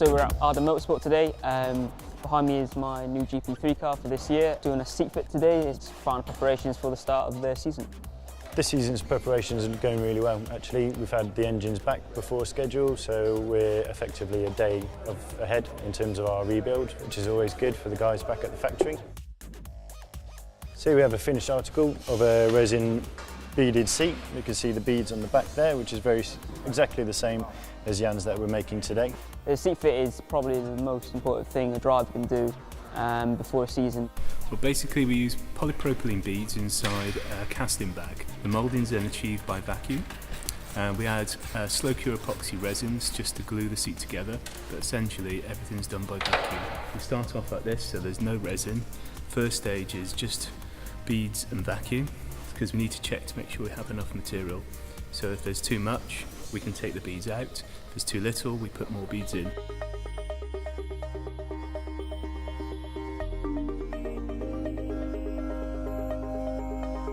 So we're at Arden Motorsport today. Behind me is my new GP3 car for this year. Doing a seat fit today. It's final preparations for the start of the season. This season's preparations are going really well. Actually, we've had the engines back before schedule, so we're effectively a day ahead in terms of our rebuild, which is always good for the guys back at the factory. So we have a finished article of a resin beaded seat. You can see the beads on the back there, which is exactly the same as Jan's that we're making today. The seat fit is probably the most important thing a driver can do before a season. Well, basically we use polypropylene beads inside a casting bag. The moulding is then achieved by vacuum. We add slow cure epoxy resins just to glue the seat together, but essentially everything's done by vacuum. We start off like this, so there's no resin. First stage is just beads and vacuum, because we need to check to make sure we have enough material. So if there's too much, we can take the beads out. If there's too little, we put more beads in.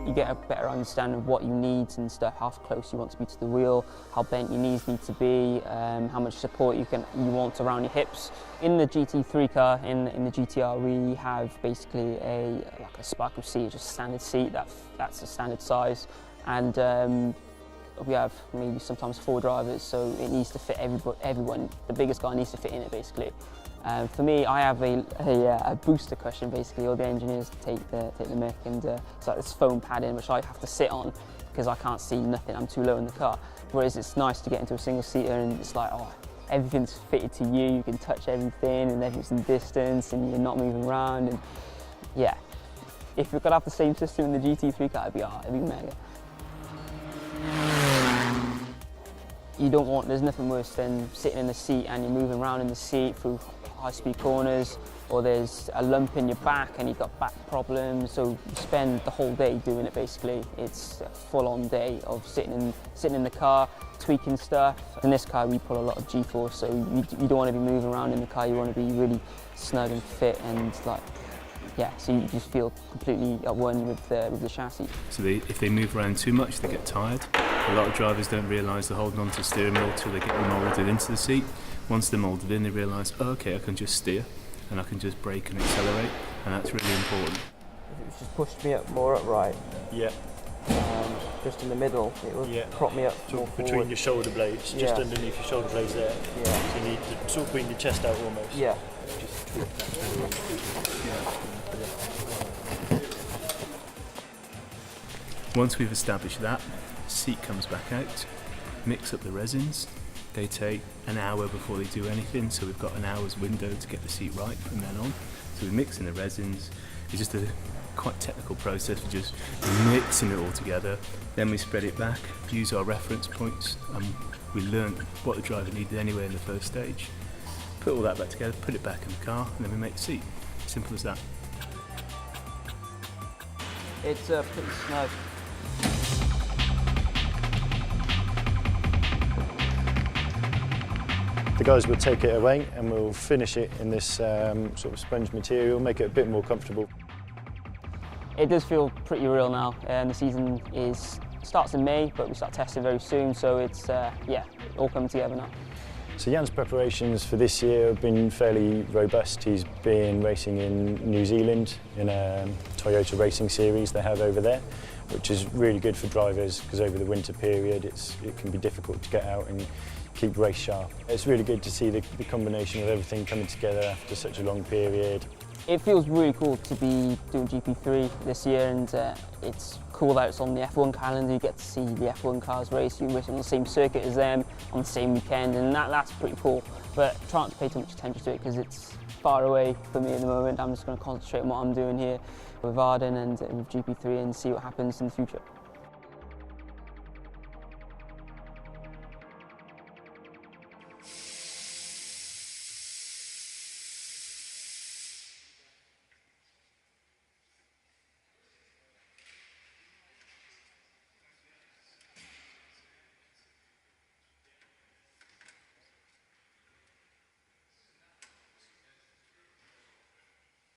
You get a better understanding of what you need and stuff, how close you want to be to the wheel, how bent your knees need to be, how much support you want around your hips. In the GT3 car, in the GTR, we have basically like a sparkle seat, just a standard seat. That's a standard size, and we have maybe sometimes 4 drivers, so it needs to fit everyone. The biggest guy needs to fit in it basically. For me, I have a booster cushion basically. All the engineers take the mick, and it's like this foam padding which I have to sit on because I can't see nothing. I'm too low in the car. Whereas it's nice to get into a single seater and it's like, oh, everything's fitted to you. You can touch everything and everything's in distance and you're not moving around. And yeah, if we could have the same system in the GT3 car, it'd be mega. There's nothing worse than sitting in the seat and you're moving around in the seat through high-speed corners, or there's a lump in your back and you've got back problems, so you spend the whole day doing it basically. It's a full-on day of sitting in the car, tweaking stuff. In this car we pull a lot of G-force, so you don't want to be moving around in the car, you want to be really snug and fit, and so you just feel completely at one with the chassis. So if they move around too much, they get tired. A lot of drivers don't realise they're holding on to the steering wheel until they get moulded into the seat. Once they're moulded in, they realise, oh, okay, I can just steer and I can just brake and accelerate, and that's really important. If it just pushed me up more upright, Yeah. just in the middle, it would prop me up more between forward. your shoulder blades, just underneath your shoulder blades there. Yeah. So you need to sort of bring your chest out almost. Yeah. Just tweak that. Once we've established that, the seat comes back out, mix up the resins. They take an hour before they do anything, so we've got an hour's window to get the seat right from then on. So we're mixing the resins. It's just a quite technical process for just mixing it all together. Then we spread it back, use our reference points, and we learn what the driver needed anyway in the first stage. Put all that back together, put it back in the car, and then we make the seat. Simple as that. It's pretty snug. The guys will take it away and we'll finish it in this sort of sponge material, make it a bit more comfortable. It does feel pretty real now, and the season starts in May, but we start testing very soon, so it's all coming together now. So Jan's preparations for this year have been fairly robust. He's been racing in New Zealand in a Toyota racing series they have over there, which is really good for drivers because over the winter period it can be difficult to get out and keep race sharp. It's really good to see the combination of everything coming together after such a long period. It feels really cool to be doing GP3 this year, and it's cool that it's on the F1 calendar. You get to see the F1 cars race, you race on the same circuit as them on the same weekend, and that's pretty cool. But try not to pay too much attention to it because it's far away for me at the moment. I'm just going to concentrate on what I'm doing here with Arden and with GP3 and see what happens in the future.